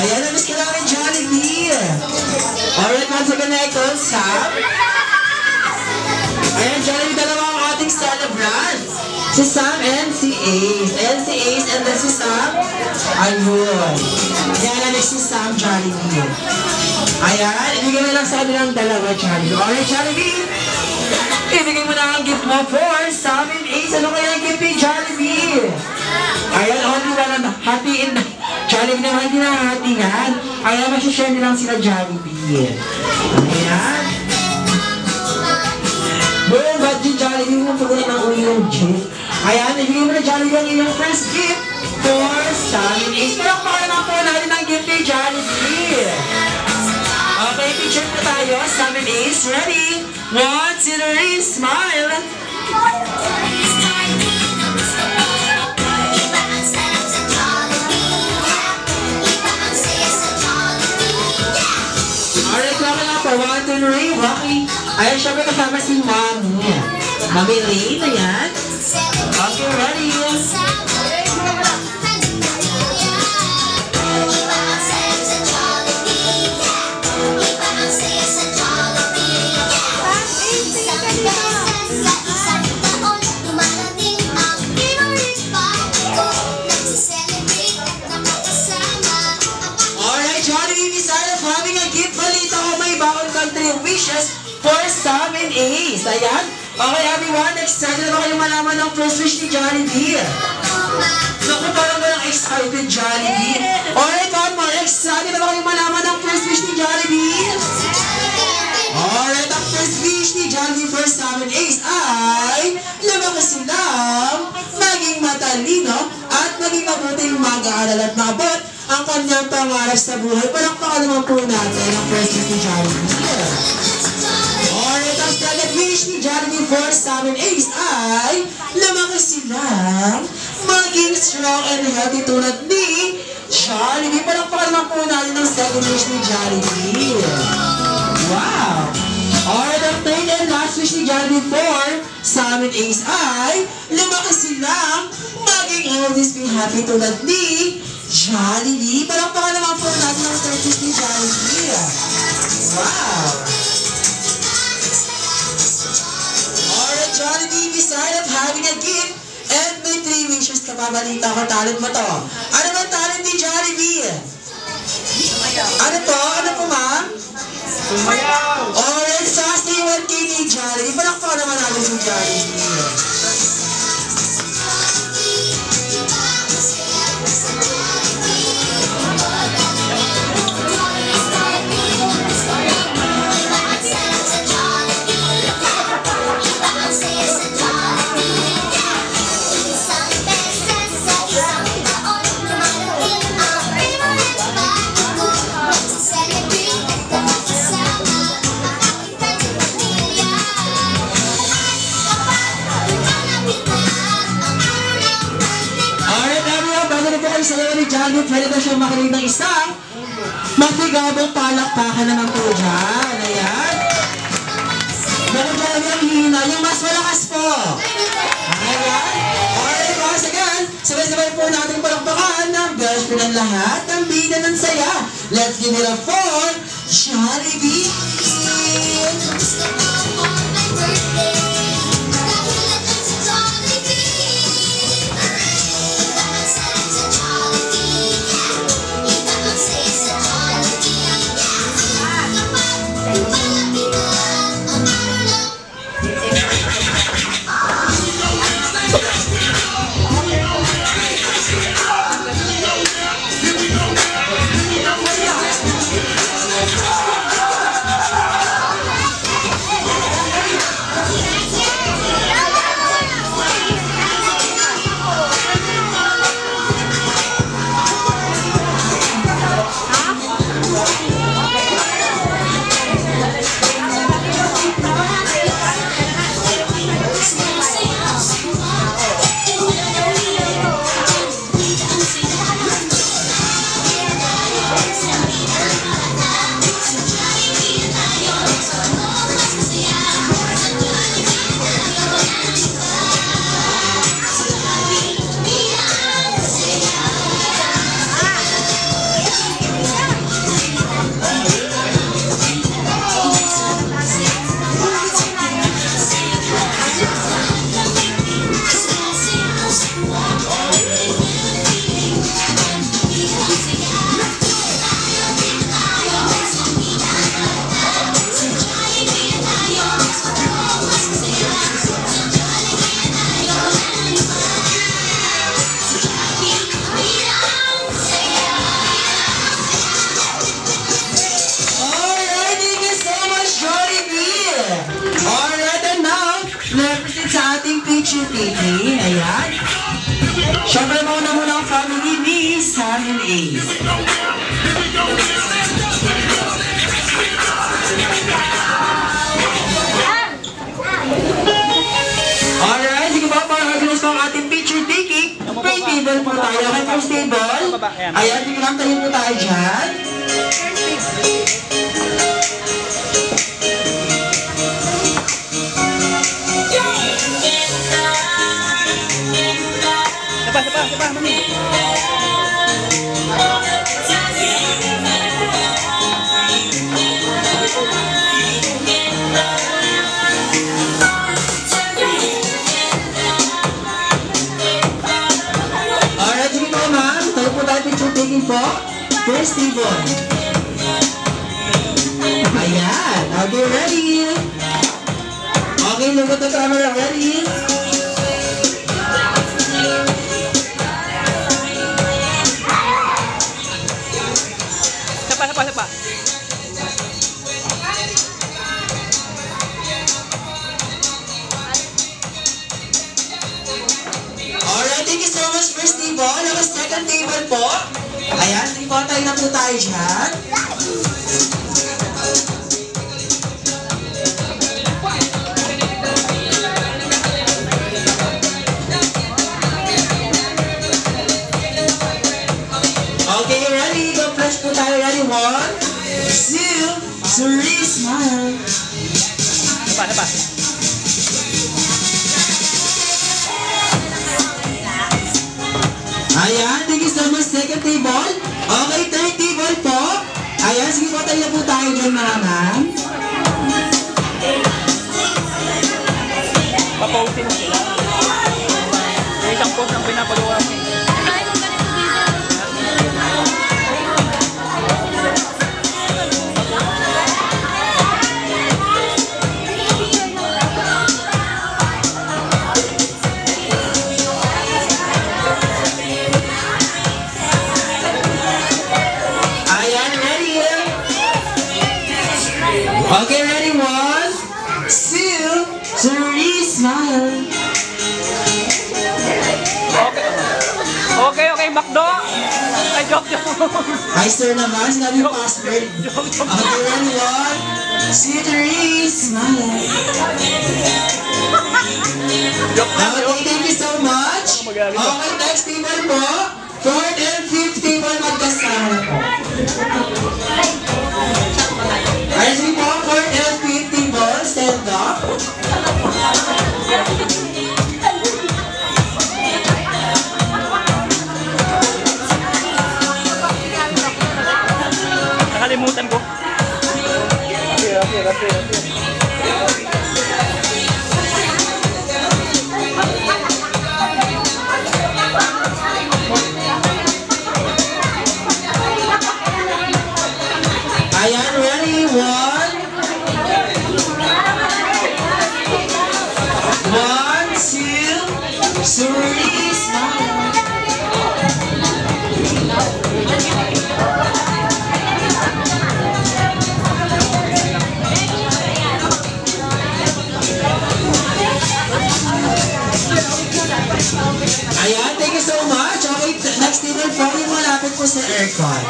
Ayan, namiss ka namin, Jollibee. Alright, once again, Echo, Sam. Ayan, Jollibee, dalawa ang ating celebrants. Si Sam and si Ace. Ayan, si Ace and then si Sam. Ayun. Ayan, namiss si Sam, Jollibee. Ayan, ibigay mo lang sa kanilang dalawa, Jollibee. Alright, Jollibee. Ibigay mo na ang gift mo for Sam and Ace. Ano kaya ang gift ni Jollibee? Ayan, only one na hatiin na. Jollibee naman, hindi na hatingan. Ayan, masishare nilang sila Jollibee. Ayan. Boom, ba't yung Jollibee mo pagkunan ng uli yung gift? Ayan, ibigay mo na Jollibee ang inyong first gift for Sam and Ace. Palakpakan naman po natin ang gift ni Jollibee. Okay, picture na tayo. Sam and Ace, ready? 1, 2, 3, smile! Alright, laki nga po. 1, 2, 3, Rocky. Ayan, syempre kasama si Mami. Mami Rain, ayan. Okay, ready? For Sam and Ace. Ayan. Okay, everyone. Excited na ba kayong malaman ng first wish ni Jollibee? Naku, parang walang excited, Jollibee. Alright, one more. Excited na ba kayong malaman ng first wish ni Jollibee? Alright, ang first wish ni Jollibee for Sam and Ace ay lumakas silang maging matalino at maging mabuting mag-aaral at mabot ang kanyang pangarap sa buhay. Palakpakan naman po natin ang first wish ni Jollibee. Alright, ang second wish ni Jollibee for Sam and Ace ay lumakas silang maging strong and healthy tulad ni Jollibee. Palakpakan naman po natin ang second wish ni Jollibee. Wow! Alright, ang third and last wish ni Jollibee for Sam and Ace ay lumakas silang maging always be happy tulad ni Jollibee. Palakpakan naman po natin ang third wish ni Jollibee. Wow! Jollibee, beside of having a gift and may 3 wishes ka, pabalita ko, talent mo to. Ano ba talent ni Jollibee? Ano to? Ano po, ma'am? Sumayaw! Alright, sassy 1K ni Jollibee. Palakpakan naman natin si Jollibee. Jollibee, pwede na siya makinig ng isang matigabong palakpakan naman po dyan. Ayan. Meron Jollibee ang hina, yung mas malakas po. Ayan. Alright, once again, sabay-sabay po natin palakpakan ng best friend ng lahat ng bida ng saya. Let's give it up for Jollibee. picture taking. Ayan. Siyempre muna ang family ni Sam and Ace. Alright, sige po, para mag-close po ang ating picture taking. First table po tayo. Okay, first table. Ayan, sige lang, tayo po tayo dyan. Sapa, mami. Alright, sige po ma'am. Tayo po tayo picture taking po. First table. Ayan. Okay, ready? Okay, look at the camera. Ready? Sapa. Alright, thank you so much, first table. Ako second table po. Ayan, tayo na po tayo dyan. Okay, ready? Go flash po tayo. Ready? 1, 2, 3, smile. Sapa. Ayan, thank you so much, second table. Okay, third table po. Ayan, sige po, tayo na po tayo dyan, mga ma'am. Papausin mo sila. May isang post ang pinapagawa mo. Okay, ready? 1, 2, 3, smile. Okay, Macdo. Ay, joke. Hi, sir naman. Sinabi yung password. Okay, ready? 1, 2, 3, smile. Okay, thank you so much. Okay, next table po. Fourth and fifth table magkasama po. Ayun, sige po, fourth and fifth table, stand up. Nakalimutan ko. Ayan, ready? 1, 2, 3, smile. Ayan, thank you so much. Okay, next table po, yung malapit po sa aircon.